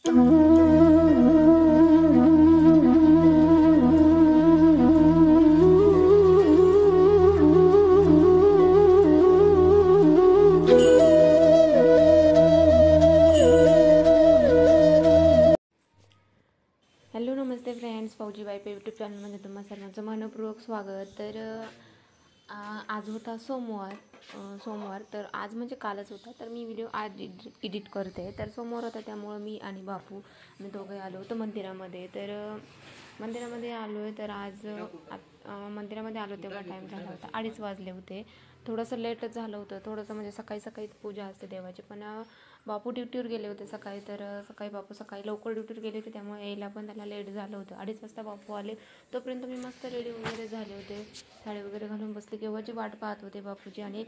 Hello नमस्ते friends, फौजी बाई पे YouTube चॅनलमध्ये तुम्हा सर्वांचं मनपूर्वक स्वागत. तर आज होता सोमवार. तर आज म्हणजे कालच होता. तर मी व्हिडिओ आज एडिट करते. तर सोमवार होता त्यामुळं मी आणि बापू आम्ही दोघे आलो होतो मंदिरामध्ये. तर मंदिरामध्ये आलो आहे. तर आज मंदिरामध्ये आलो तेव्हा टाईम झाला होता 2:30 वाजले होते. थोडंसं लेटच झालं होतं. थोडंसं म्हणजे सकाळी पूजा असते देवाची, पण बापू ड्युटीवर गेले होते सकाळी. तर बापू सकाळी लवकर ड्युटीवर गेले होते त्यामुळे यायला पण त्याला लेट झालं होतं. 2:30 वाजता बापू आले. तोपर्यंत मी मस्त रेडी वगैरे झाले होते, साडी वगैरे घालून बसले. केव्हाची वाट पाहत होते बापूची. आणि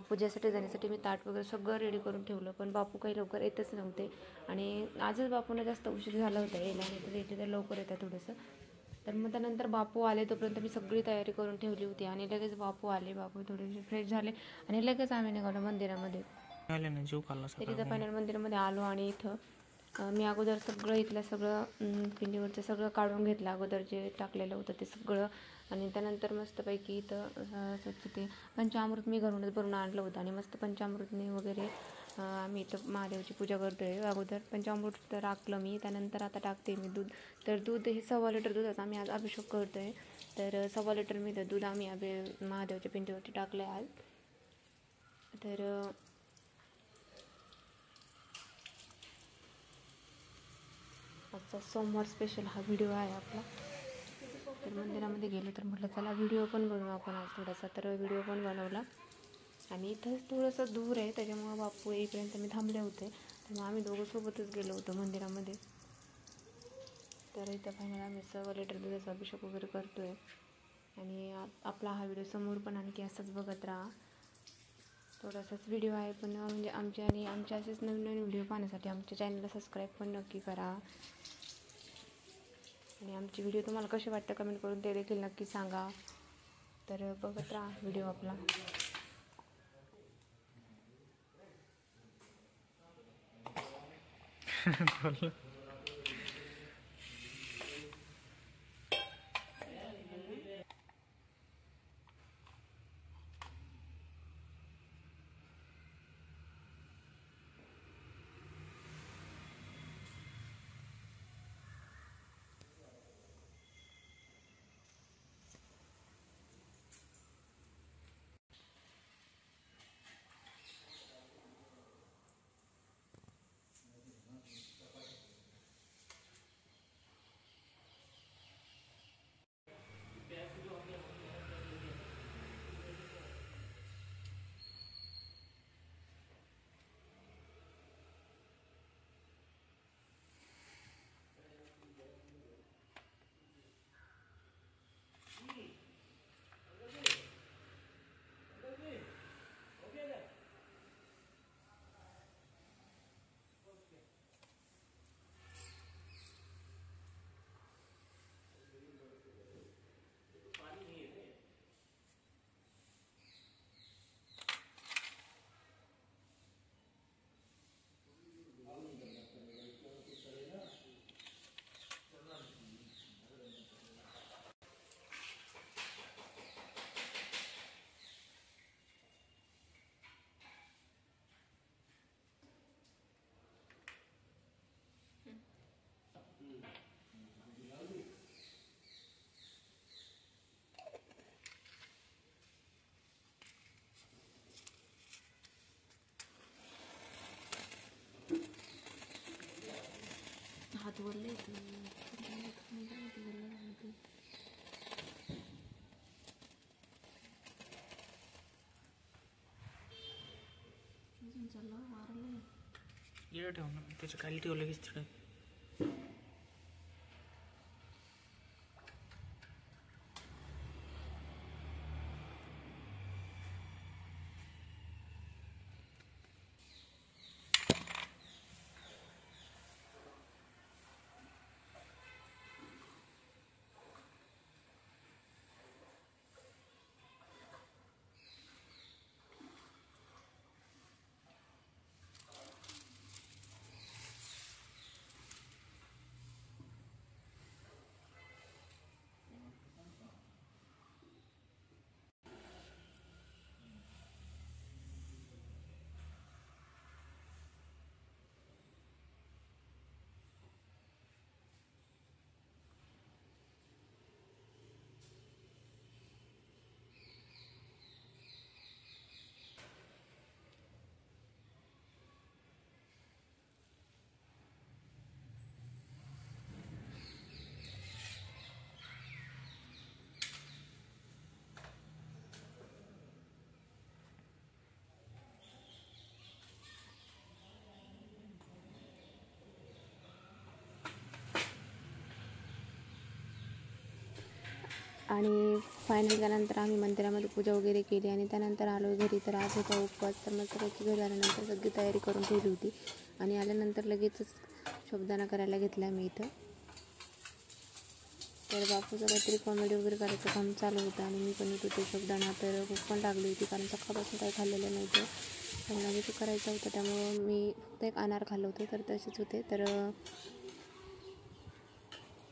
पूजेसाठी जाण्यासाठी मी ताट वगैरे सगळं रेडी करून ठेवलं, पण बापू काही लवकर येतच नव्हते. आणि आजच बापूंना जास्त उशीर झाला होता यायला, नाही तर लवकर येतात थोडंसं. तर मग त्यानंतर बापू आले तोपर्यंत मी सगळी तयारी करून ठेवली होती. आणि लगेच बापू आले. बापू थोडेसे फ्रेश झाले आणि लगेच आम्ही निघालो मंदिरामध्ये. तरी इथं फायनल मंदिरामध्ये आलो. आणि इथं मी अगोदर इथलं सगळं पिंडीवरचं सगळं काढून घेतलं, अगोदर जे टाकलेलं होतं ते सगळं. आणि त्यानंतर मस्तपैकी इथं स्वच्छ ते पंचामृत मी घरूनच भरून आणलं होतं. आणि मस्त पंचामृतने वगैरे आम्ही इथं महादेवाची पूजा करतो आहे. अगोदर पंचामृत टाकलं मी, त्यानंतर आता टाकते मी दूध. तर दूध हे 1.25 लिटर दुधाचा आम्ही आज अभिषेक करतो आहे. तर 1.25 लिटर मी तर दूध आम्ही महादेवाच्या पिंडीवरती टाकलं आहे आज. तर आजचा सोमवार स्पेशल हा व्हिडिओ आहे आपला. तर मंदिरामध्ये गेलो तर म्हटलं चला व्हिडिओ पण बनवू आपण आज थोडासा. तर व्हिडिओ पण बनवला. आणि इथंच थोडंसं दूर आहे त्याच्यामुळं बापू येईपर्यंत मी थांबले होते. त्यामुळे आम्ही दोघं सोबतच गेलो होतो मंदिरामध्ये. तर इथं फायनल आम्ही 1.25 लिटर दुधाचा अभिषेक वगैरे करतो आहे. आणि आपला हा व्हिडिओ समोर पण आणखी असंच बघत राहा. थोडासाच व्हिडिओ आहे, पण म्हणजे आमच्या असेच नवीन व्हिडिओ पाहण्यासाठी आमच्या चॅनलला सबस्क्राईब पण नक्की करा. आणि आमचे व्हिडिओ तुम्हाला कसे वाटतं कमेंट करून ते देखील नक्की सांगा. तर बघत राहा व्हिडिओ आपला. हात वरले येडं ठेव ना, त्याच्या खाली ठेवलं की तिकडं. आणि फायनल त्यानंतर आम्ही मंदिरामध्ये पूजा वगैरे केली आणि त्यानंतर आलो घरी. तर आज होता उपवास, तर मस्तपैकी घरी आल्यानंतर सगळी तयारी करून ठेवली होती आणि आल्यानंतर लगेचच शोभदाना करायला घेतला मी इथं. तर बापूचं काहीतरी कॉमेडी वगैरे करायचं काम चालू होतं आणि मी पण होते शोभदाना. तर भूक पण लागली होती कारण सकाळपासून काही खाल्लेलं नव्हतं. तर लगेच करायचं होतं त्यामुळं मी फक्त एक अनार खाल्लं होतं. तर तसेच होते. तर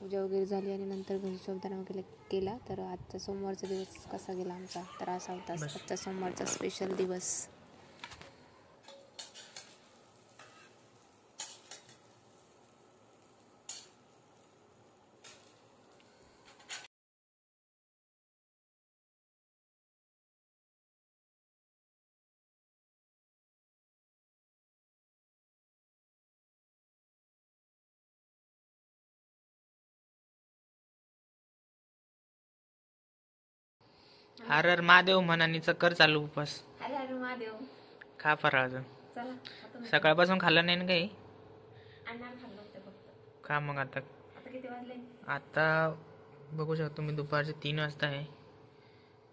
पूजा वगैरे झाली आणि नंतर घरी शोभदाना वगैरे केला. तर आजचा सोमवारचा दिवस कसा गेला आमचा, तर असा होता आजचा सोमवारचा स्पेशल दिवस. हर हर महादेव म्हणानी चक्कर चालू उपास. अरे अरे महादेव, खा फराळाचं. चला आता सकाळपासून खाल्लं नाही ना काही. अनार खाल्लं होतं फक्त. खा मग आता. आता किती वाजले? आता बघू शकतो मी दुपारचे 3 वाजता आहे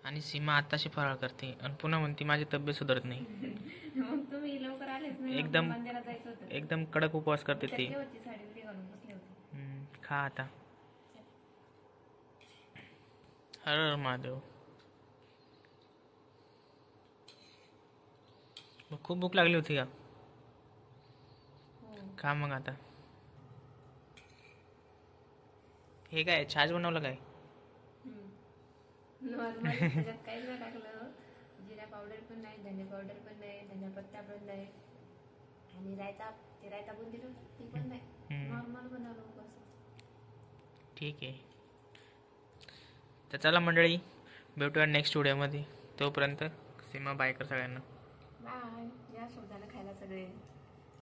आणि सीमा आताशी फराळ करते आणि पुन्हा म्हणते माझी तब्येत सुधारत नाही. मग तुम्ही लवकर आलेच नाही. एकदम मंदिरात जायचं होतं. एकदम कडक उपवास करते ती. चटकेवरची साडी बिडी घालून बसले होते. खा आता. हर हर महादेव. खूप भूक लागली होती का? खा मग आता. हे काय छाछ बनवलं काय? नॉर्मल त्याच्यात काहीच नाही टाकलं. जिरा पावडर पण नाही, धने पावडर पण नाही, धने पत्ता पण नाही आणि रायता बुंदी ती पण नाही. नॉर्मल बनवलं उपवास. ठीक आहे. तर चला मंडळी, भेटूया नेक्स्ट व्हिडिओमध्ये. तोपर्यंत सीमा बाय कर सगळ्यांना. बाय. या शोधाला खायला सगळे.